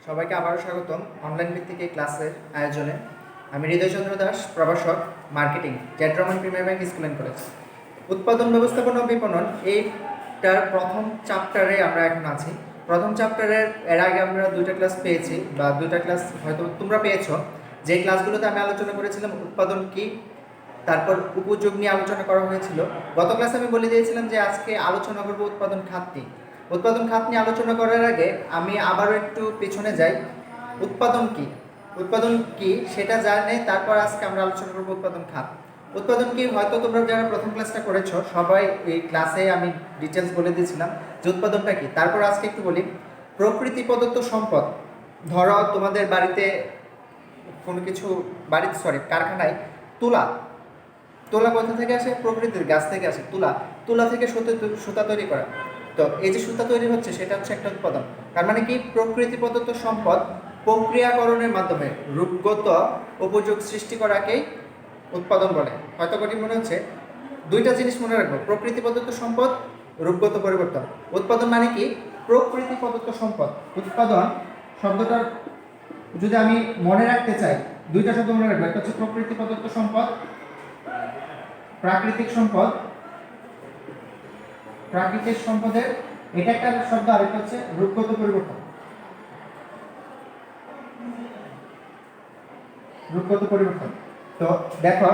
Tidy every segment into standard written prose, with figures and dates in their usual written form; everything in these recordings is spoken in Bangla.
সবাইকে আবারও স্বাগতম অনলাইন ভিত্তিক এই ক্লাসের আয়োজনে। আমি হৃদয়চন্দ্র দাস, প্রভাষক, marketing, Z Rahman premier bank school and college. উৎপাদন ব্যবস্থাপনা ও বিপণন এইটার প্রথম চ্যাপ্টারে আমরা এখন আছি। প্রথম চ্যাপ্টারের এর আগে আমরা দুইটা ক্লাস পেয়েছি, বা দুইটা ক্লাস হয়তো তোমরা পেয়েছো, যে ক্লাসগুলোতে আমি আলোচনা করেছিলাম উৎপাদন কি, তারপর উপযোগ নিয়ে আলোচনা করা হয়েছিল। গত ক্লাসে আমি বলে দিয়েছিলাম যে আজকে আলোচনা করব উৎপাদন খাত নিয়ে। উৎপাদন খাত নিয়ে আলোচনা করার আগে আমি আবারও একটু পেছনে যাই। উৎপাদন কি সেটা জানে তারপর আজকে আমরা আলোচনা করব উৎপাদন খাত। উৎপাদন কি হয়তো তোমরা যারা প্রথম ক্লাসটা করেছো সবাই এই ক্লাসে আমি ডিটেলস বলে দিয়েছিলাম যে উৎপাদনটা কি। তারপর আজকে একটু বলি, প্রকৃতি প্রদত্ত সম্পদ। ধরো তোমাদের বাড়িতে কোনো কিছু কারখানায় তুলা কোথা থেকে আসে? প্রকৃতির গাছ থেকে আসে। তুলা থেকে সুতা তৈরি করা। তো এই যে সুতা তৈরি হচ্ছে সেটা হচ্ছে একটা উৎপাদন। তার মানে কি, প্রকৃতি প্রদত্ত সম্পদ প্রক্রিয়াকরণের মাধ্যমে রূপগত উপযোগ সৃষ্টি করাকেই উৎপাদন বলে। হয়তো কঠিন মনে হচ্ছে, দুইটা জিনিস মনে রাখবো, প্রকৃতি প্রদত্ত সম্পদ, রূপগত পরিবর্তন। উৎপাদন মানে কি? প্রকৃতি প্রদত্ত সম্পদ। উৎপাদন শব্দটার যদি আমি মনে রাখতে চাই, দুইটা শব্দ মনে রাখবো, একটা হচ্ছে প্রকৃতি প্রদত্ত সম্পদ, প্রাকৃতিক সম্পদ। প্রাকৃতিক সম্পদের এটা একটা শব্দ, আরেকটা হচ্ছে রূপগত পরিবর্তন। তো দেখো,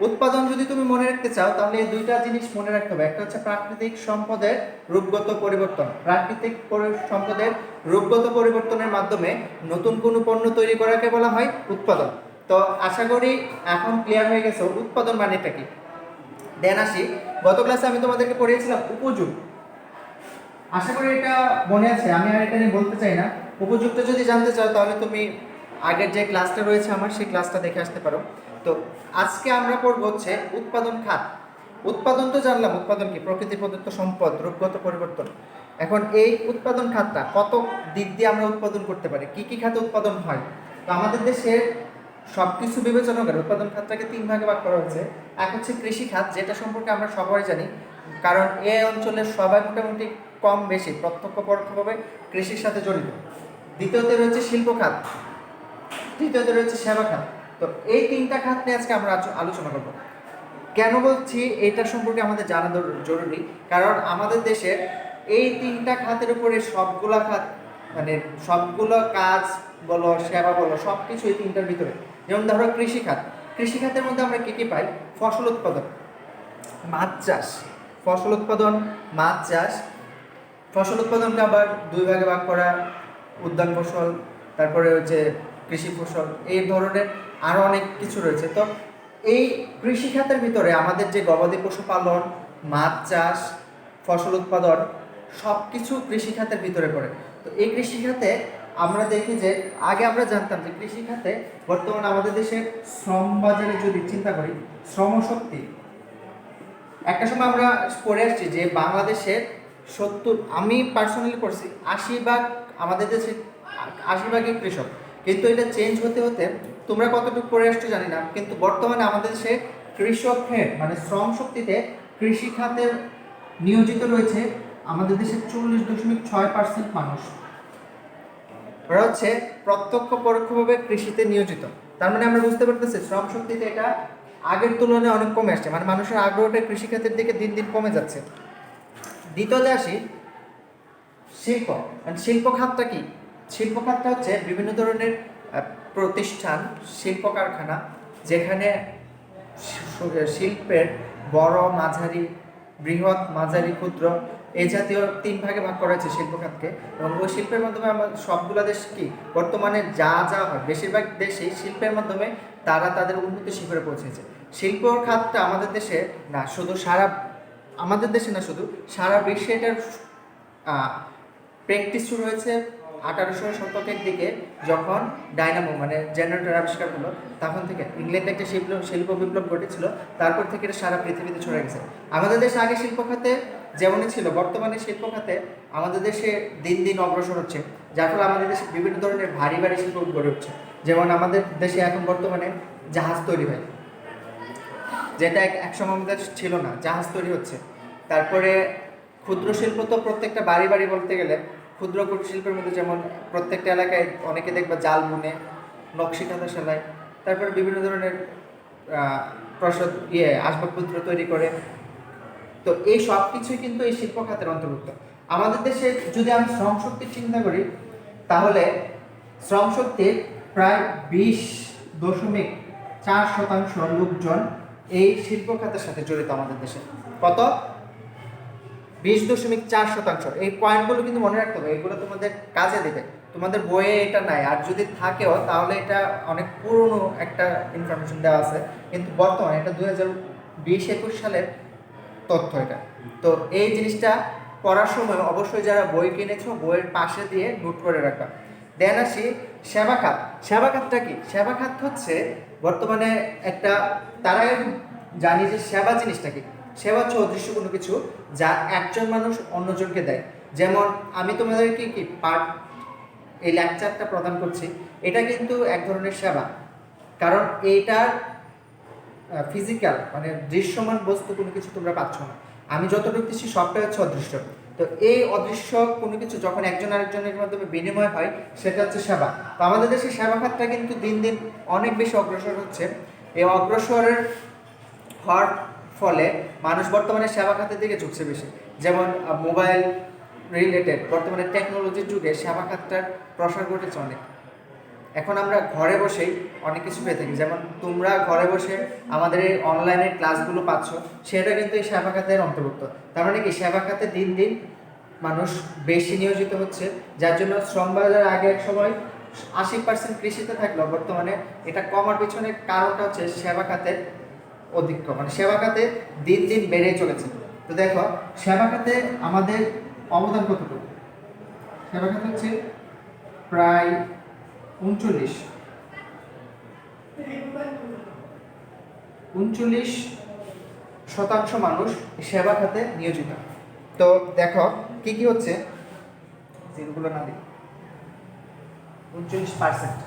উৎপাদন যদি তুমি মনে রাখতে চাও তাহলে এই দুইটা জিনিস মনে রাখতে হবে। একটা হচ্ছে প্রাকৃতিক সম্পদের রূপগত পরিবর্তন। প্রাকৃতিক সম্পদের রূপগত পরিবর্তনের মাধ্যমে নতুন কোনো পণ্য তৈরি করাকে বলা হয় উৎপাদন। তো আশা করি এখন ক্লিয়ার হয়ে গেছে উৎপাদন মানেটা কি। দেন আসি, গত ক্লাসে আমি তোমাদেরকে পড়িয়েছিলাম উপযোগ। আশা করি এটা মনে আছে, আমি আর এটা নিয়ে বলতে চাই না। উপযুক্ত যদি জানতে চাও তাহলে তুমি আগের যে ক্লাসটা রয়েছে আমার, সেই ক্লাসটা দেখে আসতে পারো। তো আজকে আমরা পড়ব হচ্ছে উৎপাদন খাত। উৎপাদন তো জানলাম, উৎপাদন কি? প্রকৃতি প্রদত্ত সম্পদ, রূপগত পরিবর্তন। এখন এই উৎপাদন খাতটা কত দিক দিয়ে আমরা উৎপাদন করতে পারি, কি কি খাতে উৎপাদন হয়। তো আমাদের দেশের সব কিছু বিবেচনা করে উৎপাদন খাতটাকে তিন ভাগে ভাগ করা হয়েছে। এক হচ্ছে কৃষি খাত, যেটা সম্পর্কে আমরা সবাই জানি, কারণ এই অঞ্চলের সবাই মোটামুটি কম বেশি প্রত্যক্ষ পরোক্ষভাবে কৃষির সাথে জড়িত। দ্বিতীয়তে রয়েছে শিল্প খাত, তৃতীয়তে রয়েছে সেবা খাত। তো এই তিনটা খাত নিয়ে আজকে আমরা আলোচনা করব। কেন বলছি এটা সম্পর্কে আমাদের জানা জরুরি, কারণ আমাদের দেশে এই তিনটা খাতের উপরে সবগুলা খাত, মানে সবগুলো কাজ বলো, সেবা বলো, সব কিছু এই তিনটার ভিতরে। যেমন ধরো কৃষিখাত, কৃষিখাতের মধ্যে আমরা কি কি পাই? ফসল উৎপাদন, মাছ চাষ। ফসল উৎপাদন, মাছ চাষ। ফসল উৎপাদনকে আবার দুই ভাগে ভাগ করা, উদ্যান ফসল, তারপরে হচ্ছে কৃষি ফসল, এই ধরনের আরও অনেক কিছু রয়েছে। তো এই কৃষি খাতের ভিতরে আমাদের যে গবাদি পশু পালন, মাছ চাষ, ফসল উৎপাদন, সব কিছু কৃষি খাতের ভিতরে পড়ে। তো এই কৃষি খাতে আমরা দেখি যে আগে আমরা জানতাম যে কৃষি খাতে বর্তমানে আমাদের দেশের শ্রম বাজারে যদি চিন্তা করি, শ্রমশক্তি, একটা সময় আমরা পড়ে আসছি যে বাংলাদেশের 70, আমি পার্সোনালি পড়ছি 80% আমাদের দেশে 80%ই কৃষক। কিন্তু এটা চেঞ্জ হতে হতে তোমরা কতটুকু পড়ে আসছো জানি না, কিন্তু বর্তমানে আমাদের দেশে কৃষকের মানে শ্রম শক্তিতে কৃষি খাতের নিয়োজিত রয়েছে আমাদের দেশের 40.6% মানুষ। ওরা হচ্ছে প্রত্যক্ষ পরোক্ষভাবে কৃষিতে নিয়োজিত। তার মানে আমরা বুঝতে পারতেছি শ্রম শক্তিতে এটা আগের তুলনায় অনেক কমে আসছে, মানে মানুষের আগ্রহটা কৃষিখাতের দিকে দিন দিন কমে যাচ্ছে। দ্বিতীয়তে আসি শিল্প। শিল্প খাতটা কি? শিল্প খাতটা হচ্ছে বিভিন্ন ধরনের প্রতিষ্ঠান, শিল্প কারখানা, যেখানে শিল্পের বড়, মাঝারি, বৃহৎ, মাঝারি, ক্ষুদ্র, এই জাতীয় তিন ভাগে ভাগ করা হয়েছে শিল্প খাতকে। এবং ওই শিল্পের মাধ্যমে আমার সবগুলো দেশ কি বর্তমানে যা হয়, বেশিরভাগ দেশেই শিল্পের মাধ্যমে তারা তাদের উন্নতি শিখরে পৌঁছেছে। শিল্প খাতটা আমাদের দেশে না শুধু সারা বিশ্বে এটার প্র্যাকটিস শুরু হয়েছে 1800 শতকের দিকে, যখন ডায়নামো মানে জেনারেটর আবিষ্কার হলো। তখন থেকে ইংল্যান্ডে একটা শিল্প বিপ্লব ঘটেছিল, তারপর থেকে এটা সারা পৃথিবীতে ছড়িয়ে গেছে। আমাদের দেশে আগে শিল্প খাতে যেমনই ছিল, বর্তমানে শিল্প খাতে আমাদের দেশে দিন দিন অগ্রসর হচ্ছে, যার ফলে আমাদের দেশে বিভিন্ন ধরনের ভারী শিল্প গড়ে উঠছে। যেমন আমাদের দেশে এখন বর্তমানে জাহাজ তৈরি হয়, যেটা একসময় আমাদের ছিল না, জাহাজ তৈরি হচ্ছে। তারপরে ক্ষুদ্র শিল্প তো প্রত্যেকটা বাড়ি বলতে গেলে ক্ষুদ্র কুটির শিল্পের মধ্যে যেমন প্রত্যেকটা এলাকায় অনেকে দেখবা জাল বুনে, নকশি কাঁথা সেলাই, তারপরে বিভিন্ন ধরনের প্রসাদ আসবাবপত্র তৈরি করে। তো এই সব কিছুই কিন্তু এই শিল্প খাতের অন্তর্ভুক্ত। আমাদের দেশে যদি আমি শ্রম শক্তির চিন্তা করি, তাহলে শ্রম শক্তির প্রায় 20.4% লোকজন এই শিল্প খাতের সাথে জড়িত আমাদের দেশে। কত? 20.4%। এই পয়েন্টগুলো কিন্তু মনে রাখতে হবে, এগুলো তোমাদের কাজে দেবে। তোমাদের বইয়ে এটা নাই, আর যদি থাকেও তাহলে এটা অনেক পুরনো একটা ইনফরমেশন দেওয়া আছে, কিন্তু বর্তমানে এটা 2020-21 সালের তথ্য এটা। তো এই জিনিসটা পড়ার সময় অবশ্যই যারা বই কিনেছো বইয়ের পাশে দিয়ে নোট করে রাখবা। দেন আসি সেবা খাত। সেবা খাতটা কি? সেবা খাত হচ্ছে বর্তমানে একটা, তারা জানি যে সেবা জিনিসটা কি। সেবা হচ্ছে অদৃশ্য কোনো কিছু যা একজন মানুষ অন্যজনকে দেয়। যেমন আমি তোমাদেরকে কি এই লেকচারটা প্রদান করছি, এটা কিন্তু এক ধরনের সেবা, কারণ এইটার ফিজিক্যাল মানে দৃশ্যমান বস্তু কোনো কিছু তোমরা পাচ্ছ না। আমি যতটুকু দিচ্ছি সবটা হচ্ছে অদৃশ্য। তো এই অদৃশ্য কোনো কিছু যখন একজন আরেকজনের মাধ্যমে বিনিময় হয়, সেটা হচ্ছে সেবা। তো আমাদের দেশে সেবা খাতটা কিন্তু দিন দিন অনেক বেশি অগ্রসর হচ্ছে। এই অগ্রসরের হওয়ার ফলে মানুষ বর্তমানে সেবা খাতের দিকে ঝুঁকছে বেশি। যেমন মোবাইল রিলেটেড বর্তমানে টেকনোলজির যুগে সেবা খাতটার প্রসার ঘটেছে অনেক। এখন আমরা ঘরে বসেই অনেক কিছু পেয়ে থাকি, যেমন তোমরা ঘরে বসে আমাদের এই অনলাইনের ক্লাসগুলো পাচ্ছ, সেটা কিন্তু এই সেবা খাতের অন্তর্ভুক্ত। তার মানে কি, সেবা খাতে দিন দিন মানুষ বেশি নিয়োজিত হচ্ছে, যার জন্য শ্রম বাজার আগে এক সময় 80% কৃষিতে থাকলেও বর্তমানে এটা কমার পিছনে কারণটা হচ্ছে সেবা খাতের অধিক্য, মানে সেবা খাতে দিন দিন বেড়ে চলেছে। তো দেখো সেবা খাতে আমাদের অবদান কতটুকু। সেবা খাতে হচ্ছে প্রায় 39% মানুষ সেবা খাতে নিয়োজিত। তো দেখো কি কি হচ্ছে, যেগুলো না দিই 39%।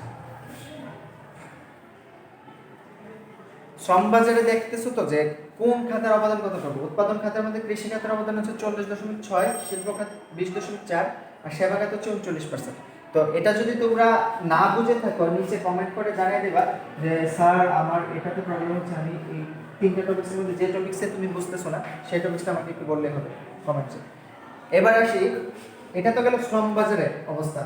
শ্রম বাজারে দেখতেছো তো যে কোন খাতের অবদান কতটুকু। উৎপাদন খাতের মধ্যে কৃষি খাতের অবদান হচ্ছে 40.6, শিল্প খাত 20.4, আর সেবা খাত হচ্ছে 39%। তো এটা যদি তোমরা না বুঝে থাকো নিচে কমেন্ট করে জানিয়ে দেবা যে স্যার আমার এটাতে প্রবলেম হচ্ছে, আমি এই 3টে টপিক্সের মধ্যে যে টপিক্সে তুমি বুঝতেছো না সেই টপিক্সটা আমাকে একটু বললে হবে কমেন্টে। এবার আসি, এটা তো গেল শ্রম বাজারের অবস্থা।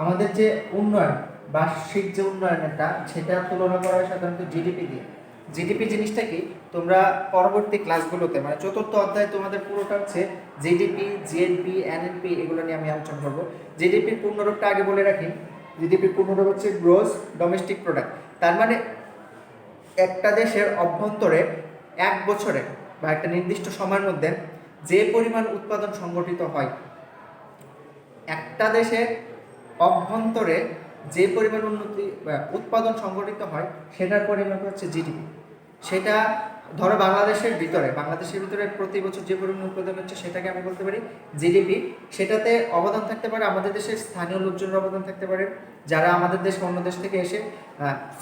আমাদের যে উন্নয়ন, বার্ষিক যে উন্নয়নটা, সেটা তুলনা করা হয় সাধারণত জিডিপি দিয়ে। জিডিপি জিনিসটা কি, তোমরা পরবর্তী ক্লাসগুলোতে মানে 4র্থ অধ্যায় তোমাদের পুরোটা হচ্ছে জিডিপি, জিএনপি, এনএনপি, এগুলো নিয়ে আমি আলোচনা করবো। জিডিপির পূর্ণরূপটা আগে বলে রাখি। জিডিপির পূর্ণরূপ হচ্ছে গ্রোস ডোমেস্টিক প্রোডাক্ট। তার মানে একটা দেশের অভ্যন্তরে এক বছরে বা একটা নির্দিষ্ট সময়ের মধ্যে যে পরিমাণ উৎপাদন সংগঠিত হয়, একটা দেশের অভ্যন্তরে যে পরিমাণ উৎপাদন সংগঠিত হয় সেটার পরিমাণ হচ্ছে জিডিপি। সেটা ধরো বাংলাদেশের ভিতরে প্রতি বছর যে পরিমাণ উৎপাদন হচ্ছে সেটাকে আমি বলতে পারি জিডিপি। সেটাতে অবদান থাকতে পারে আমাদের দেশের স্থানীয় লোকজনের অবদান থাকতে পারে, যারা আমাদের দেশ অন্য দেশ থেকে এসে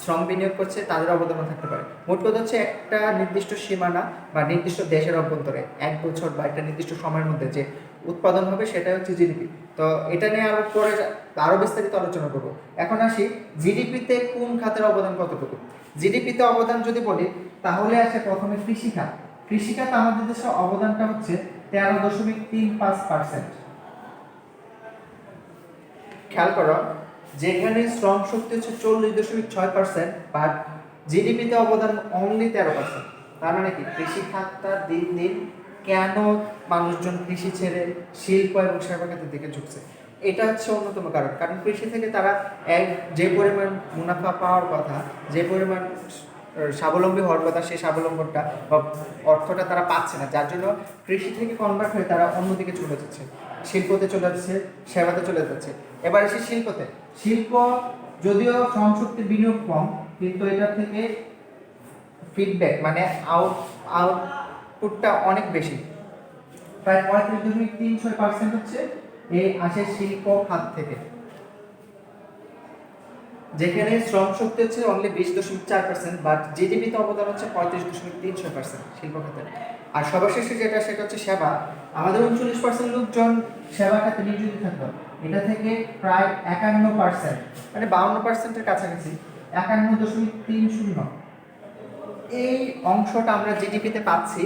শ্রম বিনিয়োগ করছে তাদের অবদানও থাকতে পারে। মোট কথা হচ্ছে একটা নির্দিষ্ট সীমানা বা নির্দিষ্ট দেশের অভ্যন্তরে এক বছর বা একটা নির্দিষ্ট সময়ের মধ্যে যে উৎপাদন হবে সেটা হচ্ছে জিডিপি। তো এটা নিয়ে আরো বিস্তারিত আলোচনা করব। এখন আসি জিডিপিতে কোন খাতের অবদান কতটুকু। জিডিপিতে অবদান যদি বলি তাহলে আসে প্রথমে কৃষিখাত। কৃষিখাত আমাদের দেশের অবদানটা হচ্ছে 13.35%। খেয়াল করো, যেখানে শ্রম শক্তি হচ্ছে 40.6%, বাট জিডিপিতে অবদান অনলি 13%। তার মানে কি, কৃষি খাতটা দিন দিন কেন মানুষজন কৃষি ছেড়ে শিল্প এবং সেবা খাতের দিকে ঝুঁকছে, এটা হচ্ছে অন্যতম কারণ। কারণ কৃষি থেকে তারা যে পরিমাণ মুনাফা পাওয়ার কথা, যে পরিমাণ স্বাবলম্বী হওয়ার কথা, সেই স্বাবলম্বনটা বা অর্থটা তারা পাচ্ছে না, যার জন্য কৃষি থেকে কনভার্ট হয়ে তারা অন্যদিকে চলে যাচ্ছে, শিল্পতে চলে যাচ্ছে, সেবাতে চলে যাচ্ছে। এবার এসে শিল্পতে। শিল্প যদিও শ্রম শক্তির বিনিয়োগ কম, কিন্তু এটা থেকে ফিডব্যাক মানে আউটপুটটা অনেক বেশি, প্রায় 35.36% হচ্ছে এই আসে শিল্প খাত থেকে, যেখানে শ্রম শক্তি হচ্ছে অনলি 20.4%, বাট জিডিপিতে অবদান হচ্ছে 35.36% শিল্প খাতে। আর সর্বশেষে সেটা হচ্ছে সেবা। আমাদের 39% লোকজন সেবা খাতে নিয়োজিত থাকতো, এটা থেকে প্রায় 51%, মানে 52%-এর কাছাকাছি, 51.30, এই অংশটা আমরা জিডিপিতে পাচ্ছি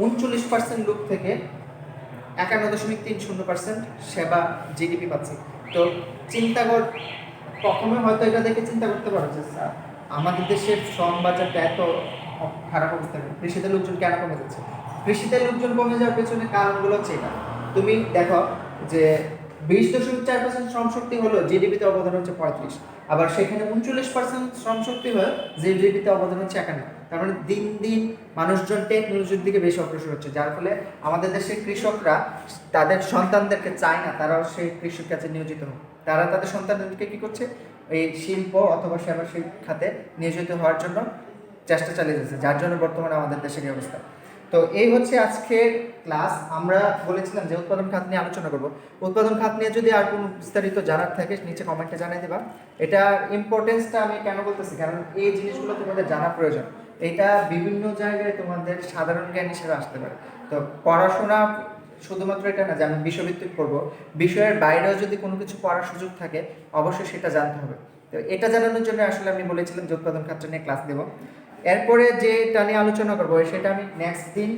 39% লোক থেকে 51.30% সেবা জিডিপি পাচ্ছি। তো চিন্তা কর, প্রথমে হয়তো এটা দেখে চিন্তা করতে পারো যে স্যার আমাদের দেশের শ্রম বাজারটা এত খারাপ অবস্থা, কৃষিতে লোকজন কেন কমে যাচ্ছে? কৃষিতে লোকজন কমে যাওয়ার পেছনে কারণগুলো হচ্ছে এটা। তুমি দেখো যে 20.4% শ্রম শক্তি হলো জিডিপিতে অবদান হচ্ছে 35, আবার সেখানে 39% শ্রম শক্তি হলো জিডিপিতে অবদান হচ্ছে 51। তার মানে দিন দিন মানুষজন টেকনোলজির দিকে বেশি অগ্রসর হচ্ছে, যার ফলে আমাদের দেশের কৃষকরা তাদের সন্তানদেরকে চায় না তারাও সেই কৃষির কাছে নিয়োজিত হোক। তারা তাদের সন্তানদেরকে কি করছে, এই শিল্প অথবা সেবা খাতে নিয়োজিত হওয়ার জন্য চেষ্টা চালিয়ে যাচ্ছে, যার জন্য বর্তমানে আমাদের দেশের এই অবস্থা। তো এই হচ্ছে আজকের ক্লাস। আমরা বলেছিলাম যে উৎপাদন খাত নিয়ে আলোচনা করব। উৎপাদন খাত নিয়ে যদি আর কোনো বিস্তারিত জানার থাকে নিচে কমেন্টে জানিয়ে দেবা। এটার ইম্পর্টেন্সটা আমি কেন বলতেছি, কারণ এই জিনিসগুলো তোমাদের জানা প্রয়োজন। এটা বিভিন্ন জায়গায় তোমাদের সাধারণ জ্ঞান হিসেবে আসতে পারে। তো পড়াশোনা শুধুমাত্র এটা না যে আমি বিষয়ভিত্তিক পড়বো, বিষয়ের বাইরেও যদি কোনো কিছু পড়ার সুযোগ থাকে অবশ্যই সেটা জানতে হবে। তো এটা জানানোর জন্য আসলে আমি বলেছিলাম যে উৎপাদন খাত নিয়ে ক্লাস দেব। এরপরে যেটা নিয়ে আলোচনা করবো সেটা আমি নেক্সট দিন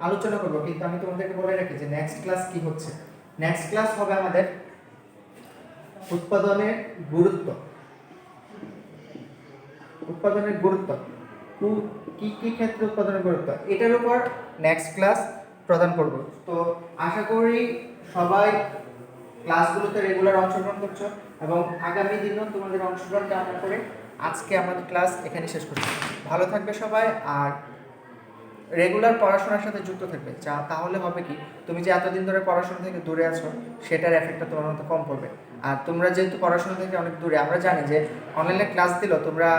আলোচনা করবো, কিন্তু আমি তোমাদেরকে বলে রাখি যে নেক্সট ক্লাস কি হচ্ছে। নেক্সট ক্লাস হবে আমাদের উৎপাদনের গুরুত্ব। উৎপাদনের গুরুত্ব কি কি ক্ষেত্রে উৎপাদনের গুরুত্ব, এটার উপর নেক্সট ক্লাস প্রদান করব। তো আশা করি সবাই ক্লাসগুলোতে রেগুলার অংশগ্রহণ করছো এবং আগামী দিনও তোমাদের অংশগ্রহণ কামনা করে আজকে আমাদের ক্লাস এখানে শেষ করছি। ভালো থাকবে সবাই, আর রেগুলার পড়াশোনার সাথে যুক্ত থাকবে। তাহলে হবে কি, তুমি যে এতদিন ধরে পড়াশোনা থেকে দূরে আছো সেটার এফেক্টটা তোমার মতো কম পড়বে। আর তোমরা যেহেতু পড়াশোনা থেকে অনেক দূরে, আমরা জানি যে অনলাইনে ক্লাস দিলেও তোমরা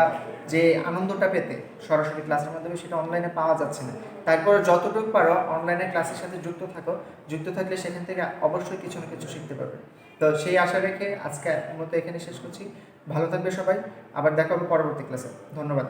যে আনন্দটা পেতে সরাসরি ক্লাসের মাধ্যমে সেটা অনলাইনে পাওয়া যাচ্ছে না। তারপর যতটুকু পারো অনলাইনে ক্লাসের সাথে যুক্ত থাকো, যুক্ত থাকলে সেখান থেকে অবশ্যই কিছু না কিছু শিখতে পারবে। তো সেই আশা রেখে আজকে মতো এখানে শেষ করছি। ভালো থাকবে সবাই, আবার দেখা হবে পরবর্তী ক্লাসে। ধন্যবাদ।